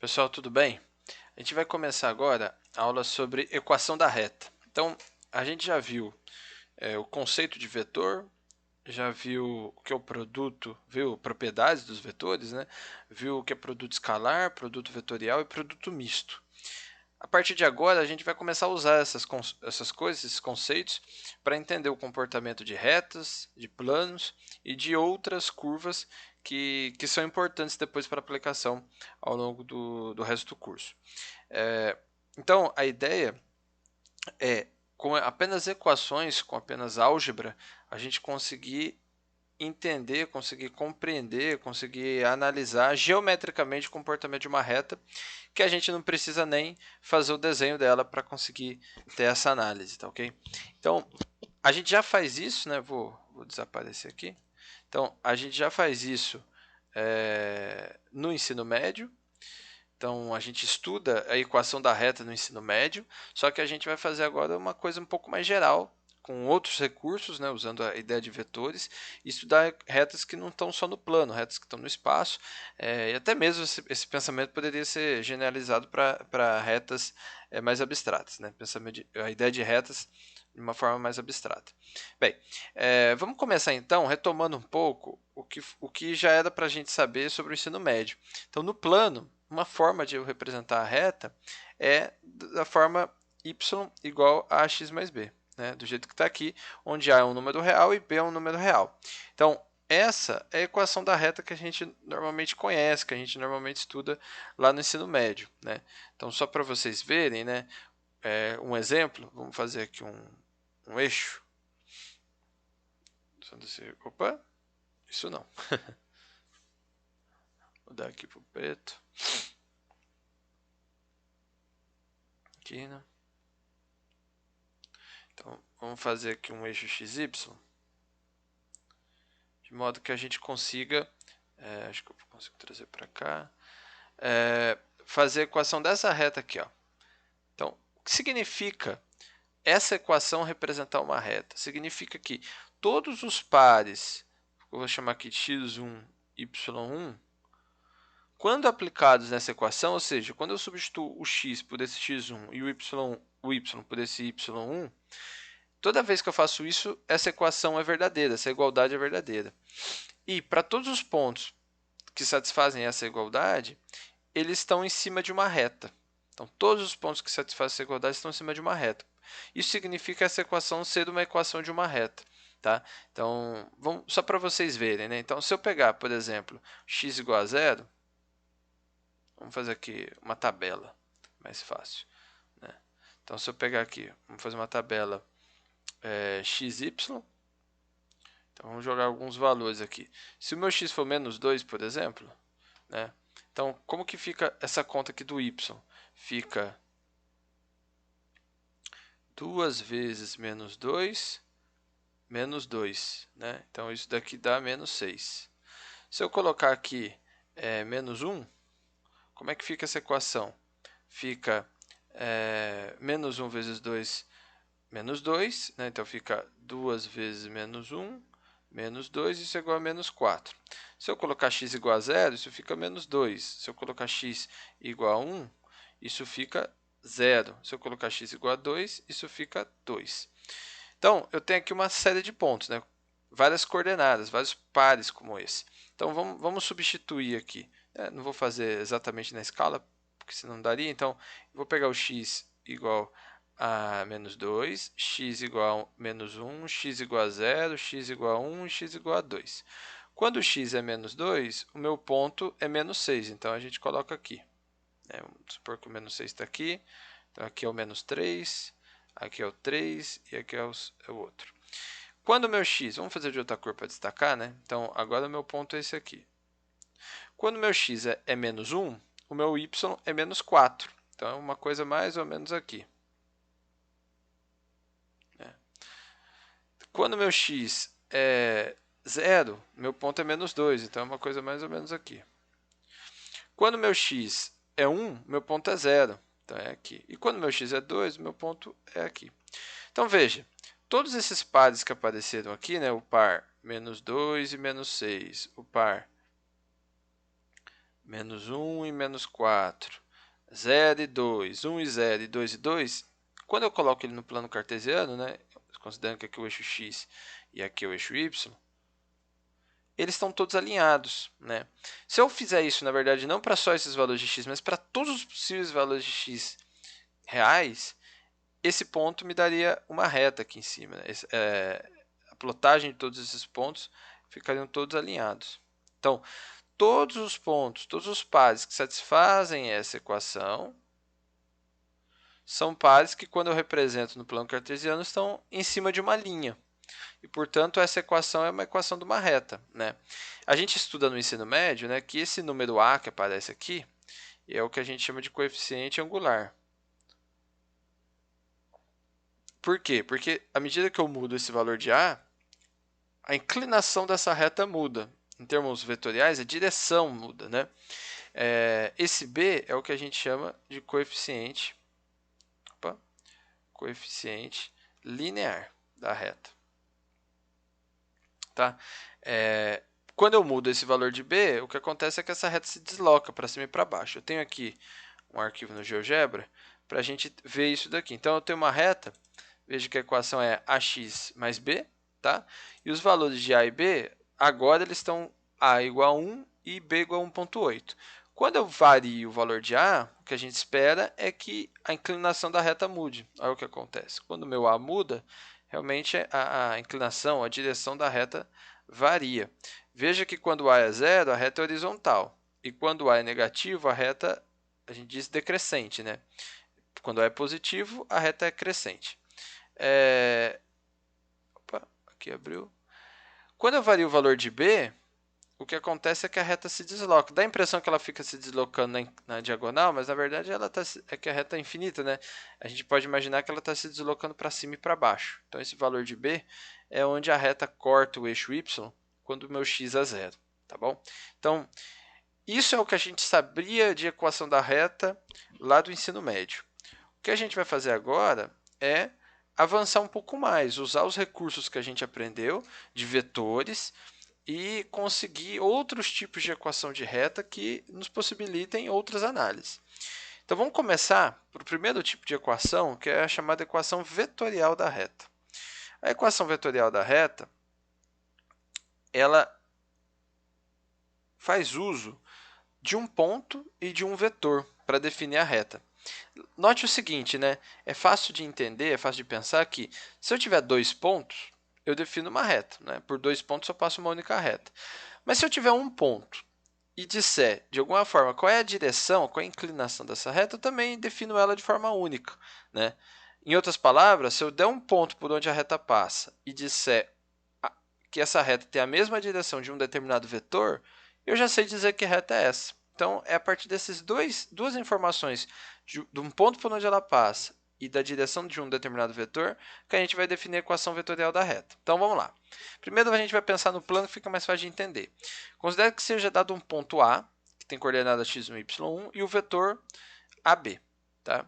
Pessoal, tudo bem? A gente vai começar agora a aula sobre equação da reta. Então, a gente já viu o conceito de vetor, já viu o que é o produto, viu propriedades dos vetores, né? Viu o que é produto escalar, produto vetorial e produto misto. A partir de agora, a gente vai começar a usar essas coisas, esses conceitos, para entender o comportamento de retas, de planos e de outras curvas que são importantes depois para aplicação ao longo do resto do curso. Então, a ideia é, com apenas equações, com apenas álgebra, a gente conseguir entender, conseguir compreender, conseguir analisar geometricamente o comportamento de uma reta, que a gente não precisa nem fazer o desenho dela para conseguir ter essa análise, tá ok? Então, a gente já faz isso, né? Vou desaparecer aqui. Então, a gente já faz isso no ensino médio. Então, a gente estuda a equação da reta no ensino médio, só que a gente vai fazer agora uma coisa um pouco mais geral, com outros recursos, né, usando a ideia de vetores, e estudar retas que não estão só no plano, retas que estão no espaço, e até mesmo esse pensamento poderia ser generalizado para retas mais abstratas, né, a ideia de retas de uma forma mais abstrata. Bem, vamos começar então retomando um pouco o que já era para a gente saber sobre o ensino médio. Então, no plano, uma forma de eu representar a reta é da forma y igual a x mais b, né? Do jeito que está aqui, onde a é um número real e b é um número real. Então, essa é a equação da reta que a gente normalmente conhece, que a gente normalmente estuda lá no ensino médio, né? Então, só para vocês verem, né, um exemplo, vamos fazer aqui um eixo. Opa, isso não. Vou dar aqui para o preto. Aqui, né? Então, vamos fazer aqui um eixo XY, de modo que a gente consiga, acho que eu consigo trazer para cá, fazer a equação dessa reta aqui. Ó. Então, o que significa essa equação representar uma reta? Significa que todos os pares, eu vou chamar aqui de x1, y1, quando aplicados nessa equação, ou seja, quando eu substituo o x por esse x1 e o y por esse y1, toda vez que eu faço isso, essa equação é verdadeira, essa igualdade é verdadeira. E para todos os pontos que satisfazem essa igualdade, eles estão em cima de uma reta. Então, todos os pontos que satisfazem essa igualdade estão em cima de uma reta. Isso significa essa equação ser uma equação de uma reta. Tá? Então, só para vocês verem. Né? Então, se eu pegar, por exemplo, x igual a zero, vamos fazer aqui uma tabela, mais fácil. Né? Então, se eu pegar aqui, vamos fazer uma tabela xy. Então, vamos jogar alguns valores aqui. Se o meu x for menos 2, por exemplo, né? Então, como que fica essa conta aqui do y? Fica 2 vezes menos 2, menos 2. Né? Então, isso daqui dá menos 6. Se eu colocar aqui menos 1, como é que fica essa equação? Fica menos 1 vezes 2, menos 2. Né? Então, fica 2 vezes menos 1, menos 2, isso é igual a menos 4. Se eu colocar x igual a 0, isso fica menos 2. Se eu colocar x igual a 1, isso fica 0. Se eu colocar x igual a 2, isso fica 2. Então, eu tenho aqui uma série de pontos, né? Várias coordenadas, vários pares como esse. Então, vamos substituir aqui. Não vou fazer exatamente na escala, porque senão não daria. Então, vou pegar o x igual a menos 2, x igual a menos 1, x igual a 0, x igual a 1 e x igual a 2. Quando o x é menos 2, o meu ponto é menos 6, então a gente coloca aqui. Vamos supor que o menos 6 está aqui, então aqui é o menos 3, aqui é o 3 e aqui é o outro. Quando o meu x, vamos fazer de outra cor para destacar, né? Então agora o meu ponto é esse aqui. Quando o meu x é menos 1, o meu y é menos 4, então é uma coisa mais ou menos aqui. Quando meu x é 0, meu ponto é menos 2, então é uma coisa mais ou menos aqui. Quando meu x é 1, meu ponto é 0, então é aqui. E quando meu x é 2, meu ponto é aqui. Então veja, todos esses pares que apareceram aqui, né, o par menos 2 e menos 6, o par menos 1 e menos 4, 0 e 2, 1 e 0 e 2 e 2, quando eu coloco ele no plano cartesiano, né, considerando que aqui é o eixo x e aqui é o eixo y, eles estão todos alinhados, né? Se eu fizer isso, na verdade, não para só esses valores de x, mas para todos os possíveis valores de x reais, esse ponto me daria uma reta aqui em cima, né? A plotagem de todos esses pontos ficariam todos alinhados. Então, todos os pontos, todos os pares que satisfazem essa equação são pares que, quando eu represento no plano cartesiano, estão em cima de uma linha. E, portanto, essa equação é uma equação de uma reta, né? A gente estuda no ensino médio, né, que esse número a que aparece aqui é o que a gente chama de coeficiente angular. Por quê? Porque à medida que eu mudo esse valor de a inclinação dessa reta muda. Em termos vetoriais, a direção muda, né? Esse b é o que a gente chama de coeficiente linear da reta. Tá? Quando eu mudo esse valor de b, o que acontece é que essa reta se desloca para cima e para baixo. Eu tenho aqui um arquivo no GeoGebra para a gente ver isso daqui. Então, eu tenho uma reta, veja que a equação é ax mais b, tá? E os valores de a e b, agora eles estão a igual a 1 e b igual a 1,8. Quando eu vario o valor de a, o que a gente espera é que a inclinação da reta mude. Olha o que acontece. Quando o meu a muda, realmente a inclinação, a direção da reta varia. Veja que quando a é zero, a reta é horizontal. E quando a é negativo, a reta, a gente diz decrescente, né? Quando a é positivo, a reta é crescente. Opa, aqui abriu. Quando eu vario o valor de b, o que acontece é que a reta se desloca. Dá a impressão que ela fica se deslocando na diagonal, mas na verdade é que a reta é infinita, né? A gente pode imaginar que ela está se deslocando para cima e para baixo. Então, esse valor de b é onde a reta corta o eixo y quando o meu x é zero, tá bom? Então, isso é o que a gente sabia de equação da reta lá do ensino médio. O que a gente vai fazer agora é avançar um pouco mais, usar os recursos que a gente aprendeu de vetores e conseguir outros tipos de equação de reta que nos possibilitem outras análises. Então, vamos começar por o primeiro tipo de equação, que é a chamada equação vetorial da reta. A equação vetorial da reta, ela faz uso de um ponto e de um vetor para definir a reta. Note o seguinte, né? É fácil de entender, é fácil de pensar que se eu tiver dois pontos, eu defino uma reta, né? Por dois pontos eu passo uma única reta. Mas se eu tiver um ponto e disser, de alguma forma, qual é a direção, qual é a inclinação dessa reta, eu também defino ela de forma única, né? Em outras palavras, se eu der um ponto por onde a reta passa e disser que essa reta tem a mesma direção de um determinado vetor, eu já sei dizer que reta é essa. Então, é a partir dessas duas informações, de um ponto por onde ela passa e da direção de um determinado vetor, que a gente vai definir a equação vetorial da reta. Então, vamos lá. Primeiro, a gente vai pensar no plano que fica mais fácil de entender. Considere que seja dado um ponto A, que tem coordenada x1 e y1, e o vetor AB. Tá?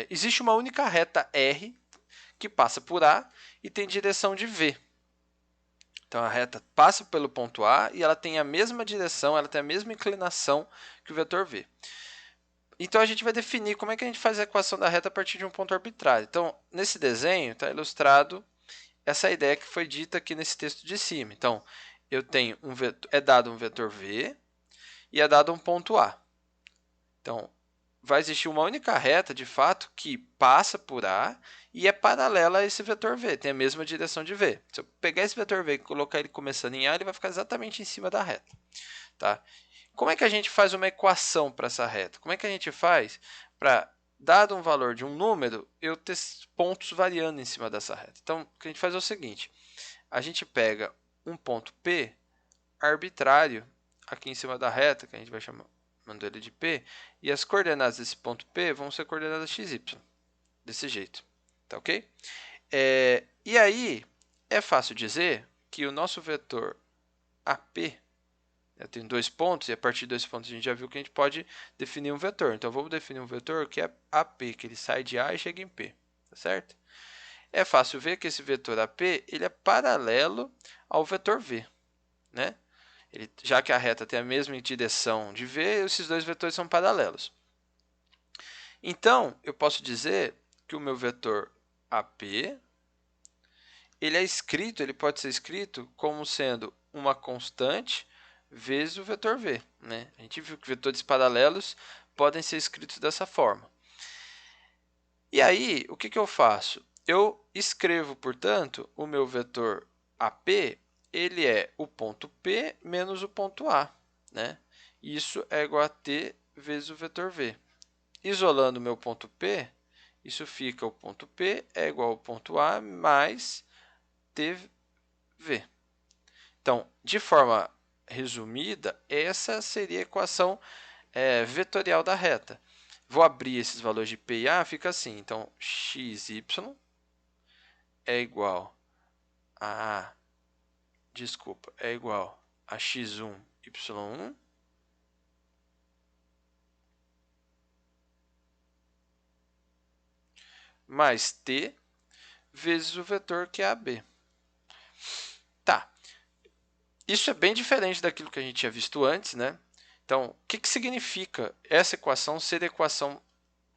Existe uma única reta R que passa por A e tem direção de V. Então, a reta passa pelo ponto A e ela tem a mesma direção, ela tem a mesma inclinação que o vetor V. Então, a gente vai definir como é que a gente faz a equação da reta a partir de um ponto arbitrário. Então, nesse desenho está ilustrado essa ideia que foi dita aqui nesse texto de cima. Então, eu tenho é dado um vetor V e é dado um ponto A. Então, vai existir uma única reta, de fato, que passa por A e é paralela a esse vetor V, tem a mesma direção de V. Se eu pegar esse vetor V e colocar ele começando em A, ele vai ficar exatamente em cima da reta. Tá? Como é que a gente faz uma equação para essa reta? Como é que a gente faz para, dado um valor de um número, eu ter pontos variando em cima dessa reta? Então, o que a gente faz é o seguinte, a gente pega um ponto P arbitrário aqui em cima da reta, que a gente vai chamando ele de P, e as coordenadas desse ponto P vão ser coordenadas x, y, desse jeito, tá ok? E aí, é fácil dizer que o nosso vetor AP, eu tenho dois pontos, e a partir de dois pontos a gente já viu que a gente pode definir um vetor. Então, vamos definir um vetor que é AP, que ele sai de A e chega em P, tá certo? É fácil ver que esse vetor AP ele é paralelo ao vetor V, né? Já que a reta tem a mesma direção de V, esses dois vetores são paralelos. Então, eu posso dizer que o meu vetor AP ele pode ser escrito como sendo uma constante vezes o vetor V. Né? A gente viu que vetores paralelos podem ser escritos dessa forma. E aí, o que eu faço? Eu escrevo, portanto, o meu vetor AP, ele é o ponto P menos o ponto A. Né? Isso é igual a T vezes o vetor V. Isolando o meu ponto P, isso fica o ponto P é igual ao ponto A mais TV. Então, de forma resumida, essa seria a equação vetorial da reta. Vou abrir esses valores de P e A, fica assim. Então, xy é igual a... Desculpa, é igual a x1, y1 mais t vezes o vetor que é AB. Tá. Isso é bem diferente daquilo que a gente tinha visto antes, né? Então, o que significa essa equação ser a equação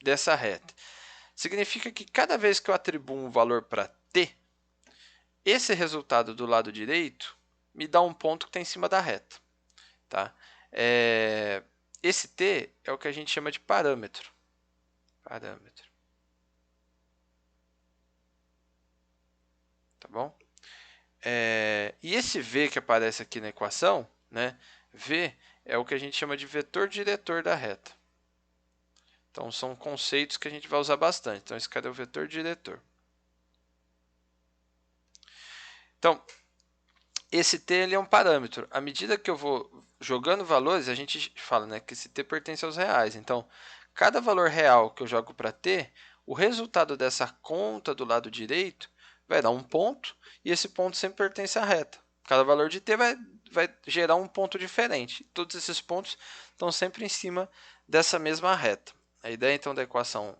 dessa reta? Significa que cada vez que eu atribuo um valor para t, esse resultado do lado direito me dá um ponto que está em cima da reta. Tá? Esse t é o que a gente chama de parâmetro. Tá bom? E esse v que aparece aqui na equação, né? V é o que a gente chama de vetor diretor da reta. Então, são conceitos que a gente vai usar bastante. Então, esse cara é o vetor diretor. Então, esse t ele é um parâmetro. À medida que eu vou jogando valores, a gente fala, né, que esse t pertence aos reais. Então, cada valor real que eu jogo para t, o resultado dessa conta do lado direito vai dar um ponto, e esse ponto sempre pertence à reta. Cada valor de t vai gerar um ponto diferente. Todos esses pontos estão sempre em cima dessa mesma reta. A ideia, então, da equação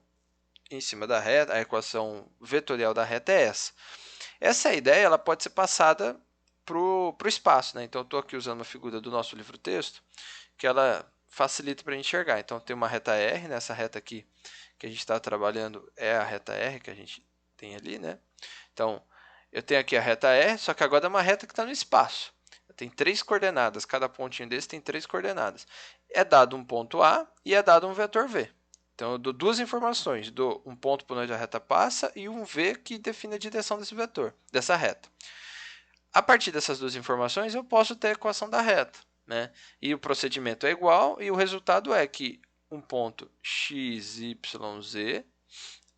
em cima da reta, a equação vetorial da reta é essa. Essa ideia ela pode ser passada para o espaço. Né? Então, eu estou aqui usando uma figura do nosso livro-texto que ela facilita para enxergar. Então, tem uma reta R, nessa reta aqui que a gente está trabalhando é a reta R que a gente tem ali. Né? Então, eu tenho aqui a reta R, só que agora é uma reta que está no espaço. Tem 3 coordenadas, cada pontinho desse tem 3 coordenadas. É dado um ponto A e é dado um vetor V. Então, eu dou duas informações, dou um ponto por onde a reta passa e um V que define a direção desse vetor, dessa reta. A partir dessas duas informações, eu posso ter a equação da reta. Né? E o procedimento é igual, e o resultado é que um ponto x, y, z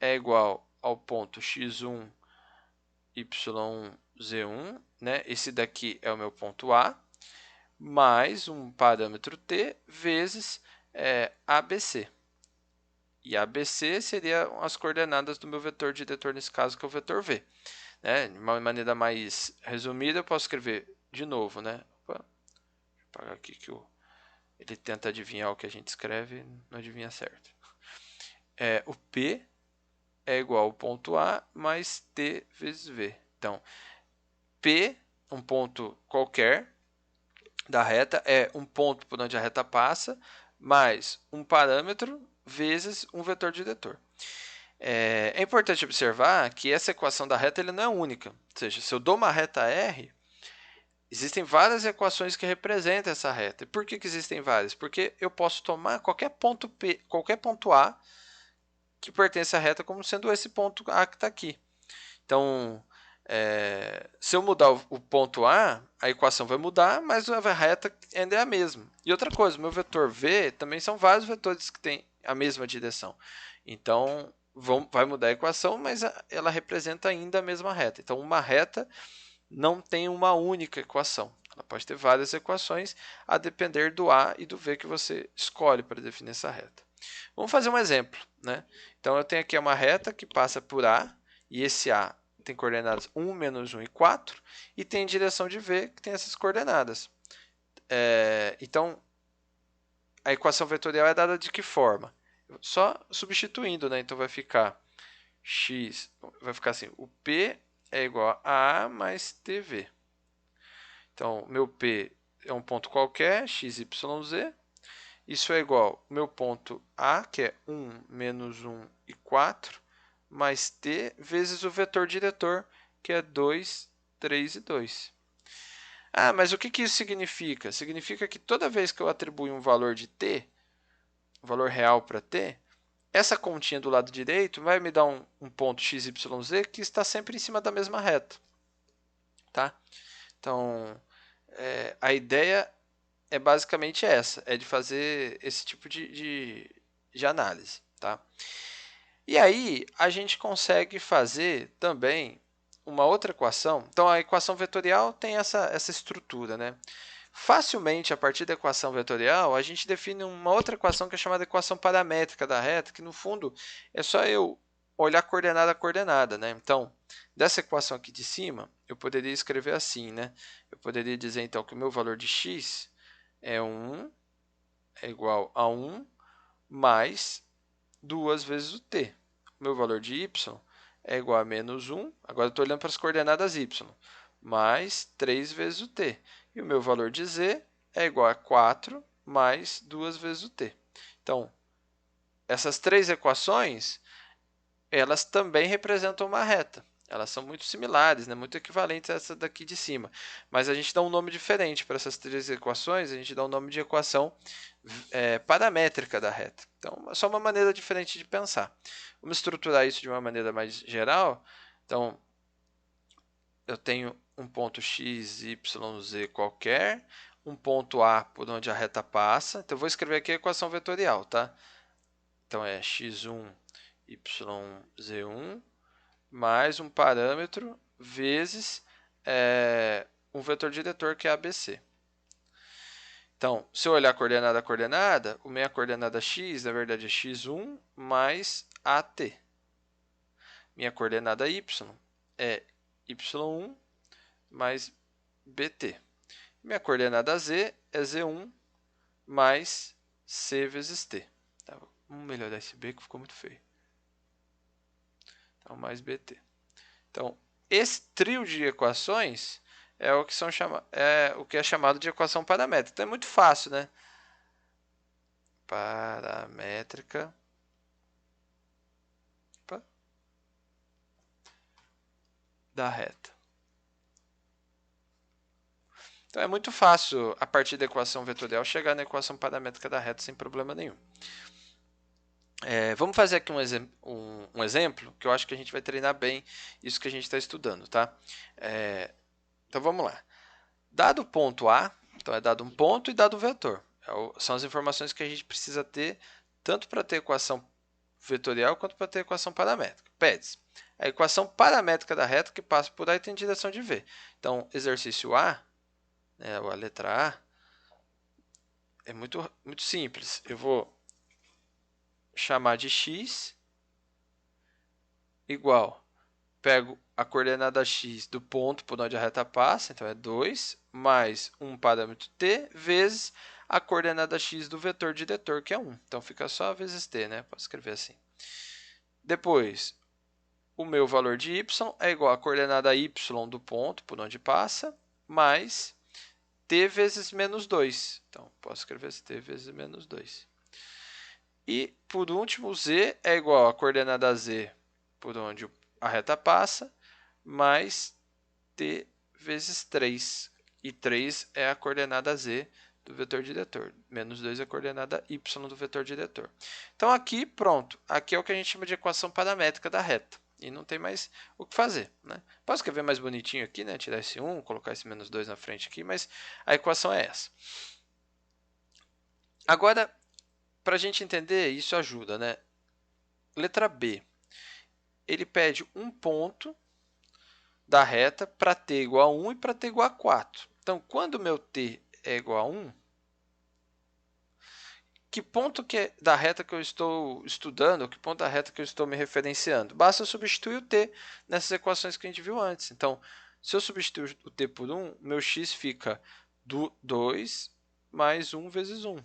é igual ao ponto x1, y1, z1. Né? Esse daqui é o meu ponto A, mais um parâmetro t vezes ABC. E ABC seriam as coordenadas do meu vetor diretor, nesse caso, que é o vetor V. Né? De uma maneira mais resumida, eu posso escrever de novo. Né? Opa, deixa eu apagar aqui que ele tenta adivinhar o que a gente escreve, não adivinha certo. O P é igual ao ponto A mais T vezes V. Então, P, um ponto qualquer da reta, é um ponto por onde a reta passa, mais um parâmetro vezes um vetor diretor. É importante observar que essa equação da reta ele não é única. Ou seja, se eu dou uma reta R, existem várias equações que representam essa reta. E por que existem várias? Porque eu posso tomar qualquer ponto P, qualquer ponto A que pertence à reta como sendo esse ponto A que está aqui. Então, se eu mudar o ponto A, a equação vai mudar, mas a reta ainda é a mesma. E outra coisa, o meu vetor V também são vários vetores que têm a mesma direção. Então, vai mudar a equação, mas ela representa ainda a mesma reta. Então, uma reta não tem uma única equação. Ela pode ter várias equações a depender do A e do V que você escolhe para definir essa reta. Vamos fazer um exemplo. Né? Então, eu tenho aqui uma reta que passa por A, e esse A tem coordenadas 1, menos 1 e 4, e tem direção de V, que tem essas coordenadas. Então, a equação vetorial é dada de que forma? Só substituindo, né? Então, vai ficar x, vai ficar assim, o P é igual a A mais TV. Então, meu P é um ponto qualquer, x, y, z. Isso é igual ao meu ponto A, que é 1, menos 1 e 4, mais t vezes o vetor diretor, que é 2, 3 e 2. Ah, mas o que isso significa? Significa que toda vez que eu atribuo um valor de t, um valor real para t, essa continha do lado direito vai me dar um ponto x, y, z que está sempre em cima da mesma reta. Tá? Então, a ideia é basicamente essa, é de fazer esse tipo de análise. Tá? E aí, a gente consegue fazer também uma outra equação. Então, a equação vetorial tem essa estrutura. Né? Facilmente, a partir da equação vetorial, a gente define uma outra equação que é chamada equação paramétrica da reta, que no fundo é só eu olhar coordenada a coordenada. Né? Então, dessa equação aqui de cima, eu poderia escrever assim. Né? Eu poderia dizer então que o meu valor de x é igual a 1 mais 2 vezes o t. O meu valor de y é igual a menos 1, agora estou olhando para as coordenadas y, mais 3 vezes o t. E o meu valor de z é igual a 4 mais 2 vezes o t. Então, essas três equações, elas também representam uma reta. Elas são muito similares, né? Muito equivalentes a essa daqui de cima. Mas a gente dá um nome diferente para essas três equações, a gente dá um nome de equação paramétrica da reta. Então, é só uma maneira diferente de pensar. Vamos estruturar isso de uma maneira mais geral. Então, eu tenho um ponto x, y, z qualquer, um ponto A por onde a reta passa. Então, eu vou escrever aqui a equação vetorial, tá? Então, é x1, yz1, mais um parâmetro vezes um vetor diretor, que é ABC. Então, se eu olhar coordenada a coordenada, a minha coordenada x, na verdade, é x1 mais AT. Minha coordenada y é y1 mais BT. Minha coordenada z é z1 mais c vezes t. Tá, vamos melhorar esse b que ficou muito feio. Então, mais bt. Então, esse trio de equações é o que é chamado de equação paramétrica. Então, é muito fácil, né? Paramétrica da reta. Então, é muito fácil, a partir da equação vetorial, chegar na equação paramétrica da reta sem problema nenhum. Vamos fazer aqui um exemplo, que eu acho que a gente vai treinar bem isso que a gente está estudando. Tá? Então, vamos lá. Dado o ponto A, então é dado um ponto e dado um vetor. São as informações que a gente precisa ter, tanto para ter equação vetorial quanto para ter equação paramétrica. Pede-se a equação paramétrica da reta que passa por A e tem direção de V. Então, exercício A, né, a letra A, é muito simples. Eu vou chamar de x igual, pego a coordenada x do ponto por onde a reta passa, então é 2, mais um parâmetro t, vezes a coordenada x do vetor diretor, que é 1. Então, fica só vezes t, né? Posso escrever assim. Depois, o meu valor de y é igual à coordenada y do ponto por onde passa, mais t vezes menos 2. Então, posso escrever t vezes menos 2. E, por último, z é igual à coordenada z por onde a reta passa, mais t vezes 3. E 3 é a coordenada z do vetor diretor. Menos 2 é a coordenada y do vetor diretor. Então, aqui, pronto. Aqui é o que a gente chama de equação paramétrica da reta. E não tem mais o que fazer. Né? Posso escrever mais bonitinho aqui, né? Tirar esse 1, colocar esse menos 2 na frente aqui, mas a equação é essa. Agora, para a gente entender, isso ajuda. Né? Letra B. Ele pede um ponto da reta para t igual a 1 e para t igual a 4. Então, quando o meu t é igual a 1, que ponto da reta que eu estou estudando, que ponto da reta que eu estou me referenciando? Basta eu substituir o t nessas equações que a gente viu antes. Então, se eu substituir o t por 1, meu x fica 2 mais 1 vezes 1.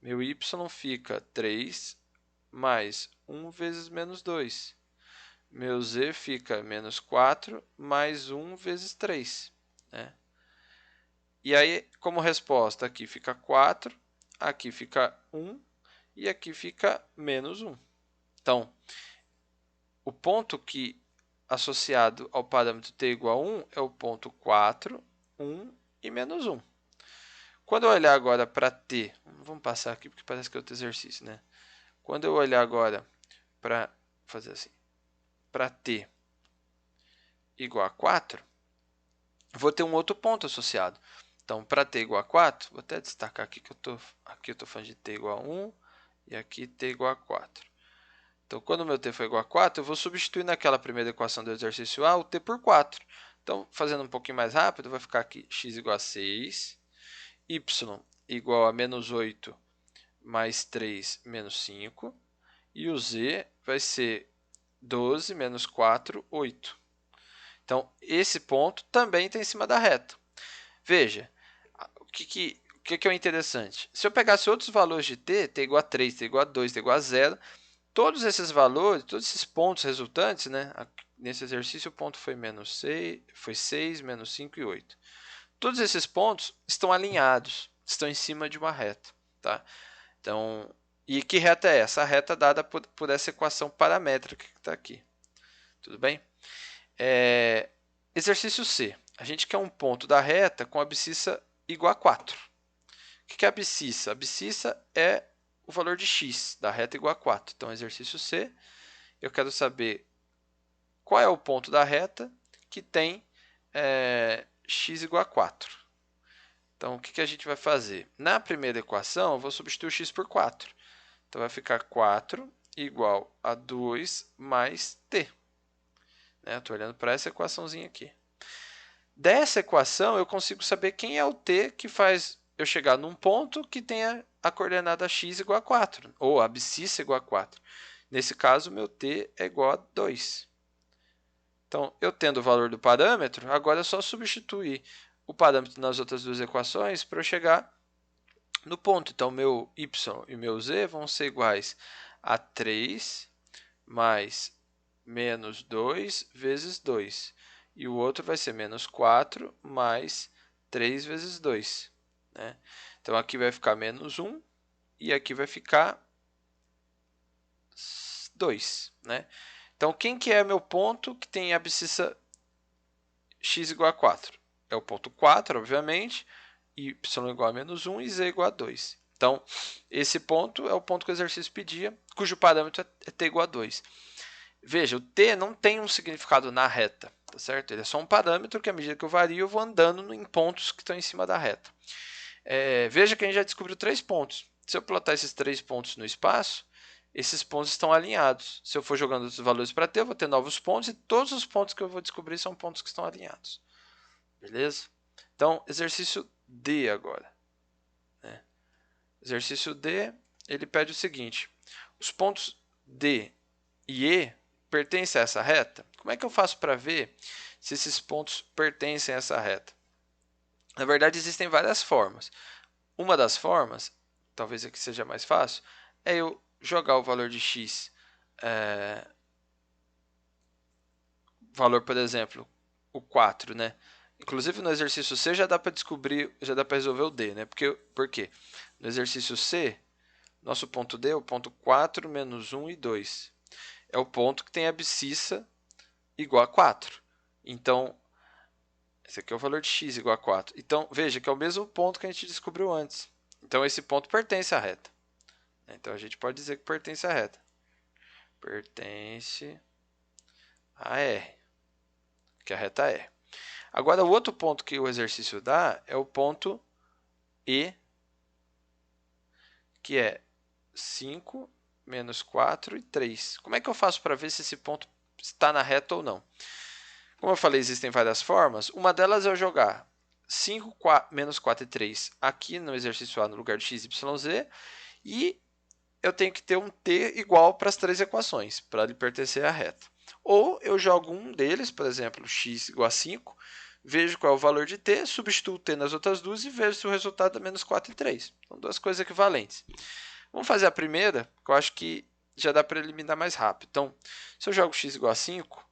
Meu y fica 3 mais 1 vezes menos 2. Meu z fica menos 4 mais 1 vezes 3. Né? E aí, como resposta, aqui fica 4, aqui fica 1 e aqui fica menos 1. Então, o ponto que associado ao parâmetro t igual a 1 é o ponto 4, 1 e menos 1. Quando eu olhar agora para t, vamos passar aqui porque parece que é outro exercício, né? Quando eu olhar agora para fazer assim, para t igual a 4, vou ter um outro ponto associado. Então, para t igual a 4, vou até destacar aqui que eu estou falando de t igual a 1 e aqui t igual a 4. Então, quando o meu t for igual a 4, eu vou substituir naquela primeira equação do exercício A o t por 4. Então, fazendo um pouquinho mais rápido, vai ficar aqui x igual a 6, y igual a menos 8 mais 3 menos 5, e o z vai ser 12 menos 4, 8. Então, esse ponto também está em cima da reta. Veja, o que é interessante? Se eu pegasse outros valores de t igual a 3, t igual a 2, t igual a 0, todos esses valores, todos esses pontos resultantes, né? Nesse exercício o ponto foi menos 6, foi 6, menos 5 e 8. Todos esses pontos estão alinhados, estão em cima de uma reta. Tá? Então, e que reta é essa? A reta dada por essa equação paramétrica que está aqui. Tudo bem? Exercício C. A gente quer um ponto da reta com abscissa igual a 4. O que é abscissa? Abscissa é o valor de x da reta igual a 4. Então, exercício C, eu quero saber qual é o ponto da reta que tem x igual a 4. Então, o que a gente vai fazer? Na primeira equação, eu vou substituir o x por 4. Então, vai ficar 4 igual a 2 mais t. Estou olhando para essa equaçãozinha aqui. Dessa equação, eu consigo saber quem é o t que faz eu chegar num ponto que tenha a coordenada x igual a 4, ou a abscissa igual a 4. Nesse caso, meu t é igual a 2. Então, eu tendo o valor do parâmetro, agora é só substituir o parâmetro nas outras duas equações para eu chegar no ponto. Então, meu y e meu z vão ser iguais a 3 mais menos 2 vezes 2. E o outro vai ser menos 4 mais 3 vezes 2. Né? Então, aqui vai ficar menos 1 e aqui vai ficar 2. Né? Então, quem que é meu ponto que tem abscissa x igual a 4? É o ponto 4, obviamente, y igual a menos 1 e z igual a 2. Então, esse ponto é o ponto que o exercício pedia, cujo parâmetro é t igual a 2. Veja, o t não tem um significado na reta, tá certo? Ele é só um parâmetro que, à medida que eu vario, eu vou andando em pontos que estão em cima da reta. Veja que a gente já descobriu 3 pontos. Se eu plotar esses 3 pontos no espaço, esses pontos estão alinhados. Se eu for jogando os valores para t, eu vou ter novos pontos e todos os pontos que eu vou descobrir são pontos que estão alinhados. Beleza? Então, exercício D agora. Exercício D, ele pede o seguinte. Os pontos D e E pertencem a essa reta? Como é que eu faço para ver se esses pontos pertencem a essa reta? Na verdade, existem várias formas. Uma das formas, talvez aqui seja mais fácil, é eu jogar o valor de x, valor, por exemplo, o 4, né? Inclusive no exercício C já dá para descobrir, já dá para resolver o D, né? Por quê? No exercício C, nosso ponto D é o ponto 4, menos 1 e 2. É o ponto que tem a abscissa igual a 4. Então, esse aqui é o valor de x igual a 4. Então, veja que é o mesmo ponto que a gente descobriu antes. Então, esse ponto pertence à reta. Então, a gente pode dizer que pertence à reta. Pertence a R, que é a reta R. Agora, o outro ponto que o exercício dá é o ponto E, que é 5, menos 4 e 3. Como é que eu faço para ver se esse ponto está na reta ou não? Como eu falei, existem várias formas. Uma delas é eu jogar 5, menos 4 e 3 aqui no exercício A no lugar de x, y, z. E eu tenho que ter um t igual para as 3 equações, para ele pertencer à reta. Ou eu jogo um deles, por exemplo, x igual a 5, vejo qual é o valor de t, substituo t nas outras duas e vejo se o resultado é menos 4 e 3. São duas coisas equivalentes. Vamos fazer a primeira, que eu acho que já dá para eliminar mais rápido. Então, se eu jogo x igual a 5,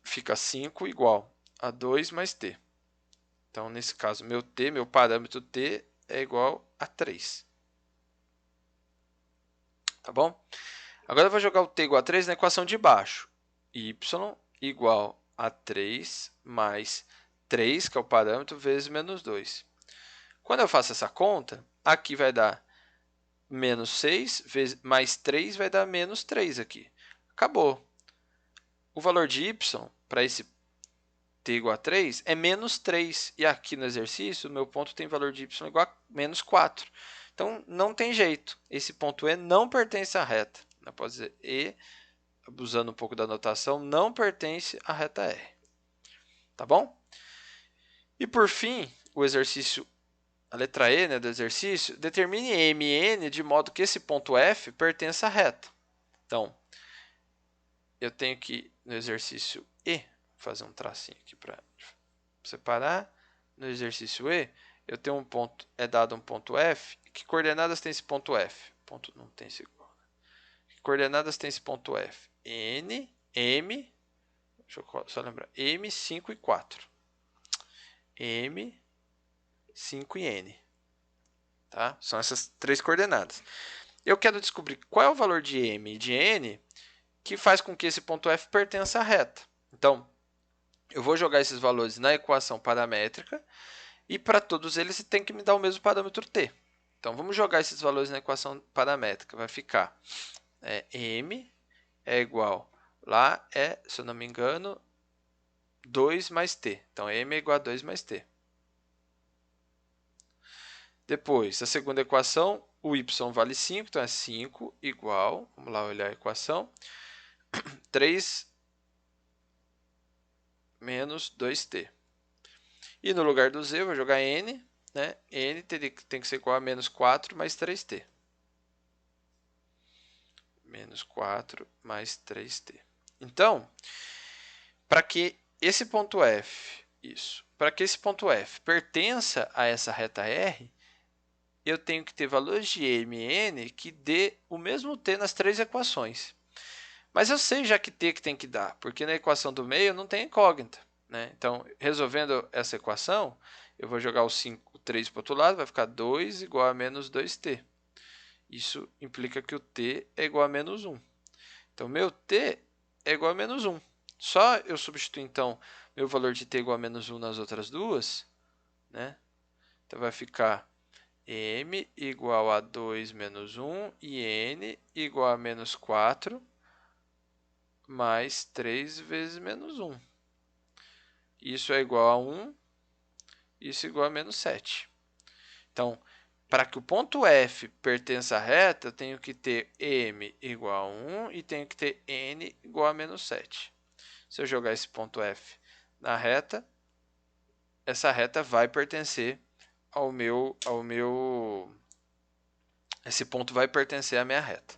fica 5 igual a 2 mais t. Então, nesse caso, meu parâmetro t é igual a 3. Tá bom? Agora eu vou jogar o t igual a 3 na equação de baixo. Y igual a 3 mais 3, que é o parâmetro, vezes menos 2. Quando eu faço essa conta, aqui vai dar menos 6, vezes, mais 3 vai dar menos 3 aqui. Acabou. O valor de y, para esse t igual a 3, é menos 3. E aqui no exercício, o meu ponto tem valor de y igual a menos 4. Então, não tem jeito. Esse ponto E não pertence à reta. Eu posso dizer E, usando um pouco da notação, não pertence à reta R. Tá bom? E, por fim, o exercício, a letra E, né, do exercício, determine MN de modo que esse ponto F pertença à reta. Então, eu tenho que, no exercício E, fazer um tracinho aqui para separar. No exercício E, eu tenho um ponto, é dado um ponto F. Que coordenadas tem esse ponto F? Ponto não tem esse igual. Que coordenadas tem esse ponto F? N, M, deixa eu só lembrar, M, 5 e 4. M, 5 e N. Tá? São essas três coordenadas. Eu quero descobrir qual é o valor de M e de N que faz com que esse ponto F pertença à reta. Então, eu vou jogar esses valores na equação paramétrica e para todos eles tem que me dar o mesmo parâmetro t. Então, vamos jogar esses valores na equação paramétrica. Vai ficar m é igual, lá é, se eu não me engano, 2 mais t. Então, m é igual a 2 mais t. Depois, a segunda equação, o y vale 5, então é 5 igual, vamos lá olhar a equação, 3 menos 2t. E no lugar do z, eu vou jogar n, né? N tem que ser igual a menos 4 mais 3t. Menos 4 mais 3t. Então, para que esse ponto F, para que esse ponto F pertença a essa reta R, eu tenho que ter valores de m e n que dê o mesmo t nas três equações. Mas eu sei já que t que tem que dar, porque na equação do meio não tem incógnita. Né? Então, resolvendo essa equação, eu vou jogar o 3 para o outro lado, vai ficar 2 igual a menos 2t. Isso implica que o t é igual a menos 1. Então, meu t é igual a menos 1. Só eu substituir, então, meu valor de t igual a menos 1 nas outras duas. Né? Então, vai ficar m igual a 2 menos 1 e n igual a menos 4 mais 3 vezes menos 1. Isso é igual a 1, isso é igual a menos 7. Então, para que o ponto F pertença à reta, eu tenho que ter m igual a 1 e tenho que ter n igual a menos 7. Se eu jogar esse ponto F na reta, essa reta vai pertencer esse ponto vai pertencer à minha reta.